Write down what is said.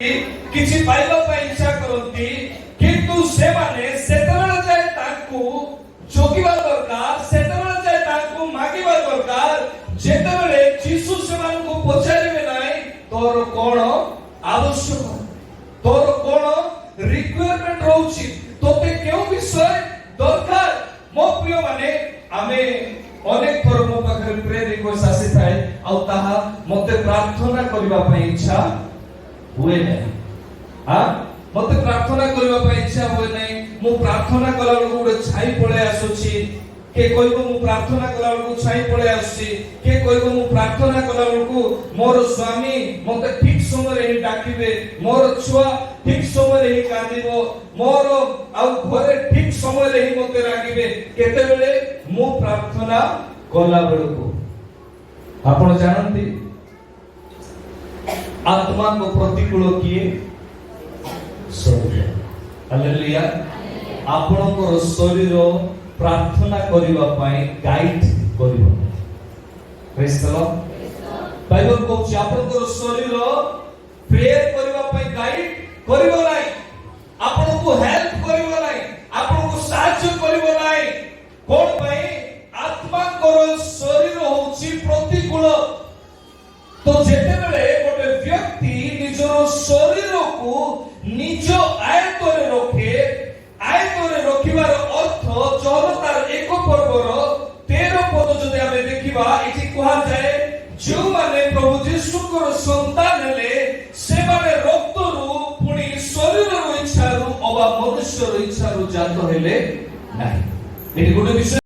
କିଛି ପାଇବା ପାଇଁ ଇଚ୍ଛା କରନ୍ତି, କିନ୍ତୁ ସେମାନେ ସେତେବେଳେ ଯାଏ ତାଙ୍କୁ ଜଗିବା ଦରକାର, ସେତେବେଳେ ଯାଏ ତାଙ୍କୁ ମାଗିବା ଦରକାର ଯେତେବେଳେ ଯୀଶୁ ସେମାନଙ୍କୁ ପଚାରିବେ ନାହିଁ ତୋର କଣ ଆବଶ୍ୟକ, ତୋର କଣ ରିକ୍ୱାରମେଣ୍ଟ ରହୁଛି, ତୋତେ କେଉଁ ବିଷୟ ଦରକାର। ମୋ ପ୍ରିୟ ମାନେ ଆମେ ଅନେକ ଥର ମୋ ପାଖରେ ପ୍ରେୟର ରିକ୍ୱେଷ୍ଟ ଆସିଥାଏ ଆଉ ତାହା ମତେ ପ୍ରାର୍ଥନା କରିବା ପାଇଁ ଇଚ୍ଛା हुए नहीं। मते प्रार्थना करबा पे इच्छा हुए नहीं। मु प्रार्थना कला बेलको गोटे छाई पळे आसुची, के कहबो मु प्रार्थना कला बेलको छाई पळे आसुची, के कहबो मु प्रार्थना कला बेलको मोर स्वामी मते ठीक समय रे डाकिबे, मोर छुआ ठीक समय रे कांदिबो, मोर आ घरे ठीक समय रे मते रागिबे। केते बेले मु प्रार्थना कला बेलको आपण जानंती आत्मा को प्रतिकूल किए शरीर। हालेलुया। आपनकर शरीर प्रार्थना करिबा पई गाइड करिबो। Praise the Lord. बाइबल कहूची आपनकर शरीर प्रेयर करिबा पई गाइड करिबो नाही, आपनको हेल्प करिबो नाही, आपनको साहाय्य करिबो नाही। कोन पई आत्माकर शरीर होची प्रतिकूल। तो जेते बेले गोटे व्यक्ति निजर शरीर को निज आयत्तरे रखे, आयत्तरे रखिबार अर्थ चौरतार एक पर्वर 13 पद जदि आमे देखिबा एठी कहा जाय जो माने प्रभु यीशुकर संतान हेले से माने रक्तरु पुनी शरीरर इच्छारु अबा मनुष्यर इच्छारु जात हेले नाही। एठी गोटे विषय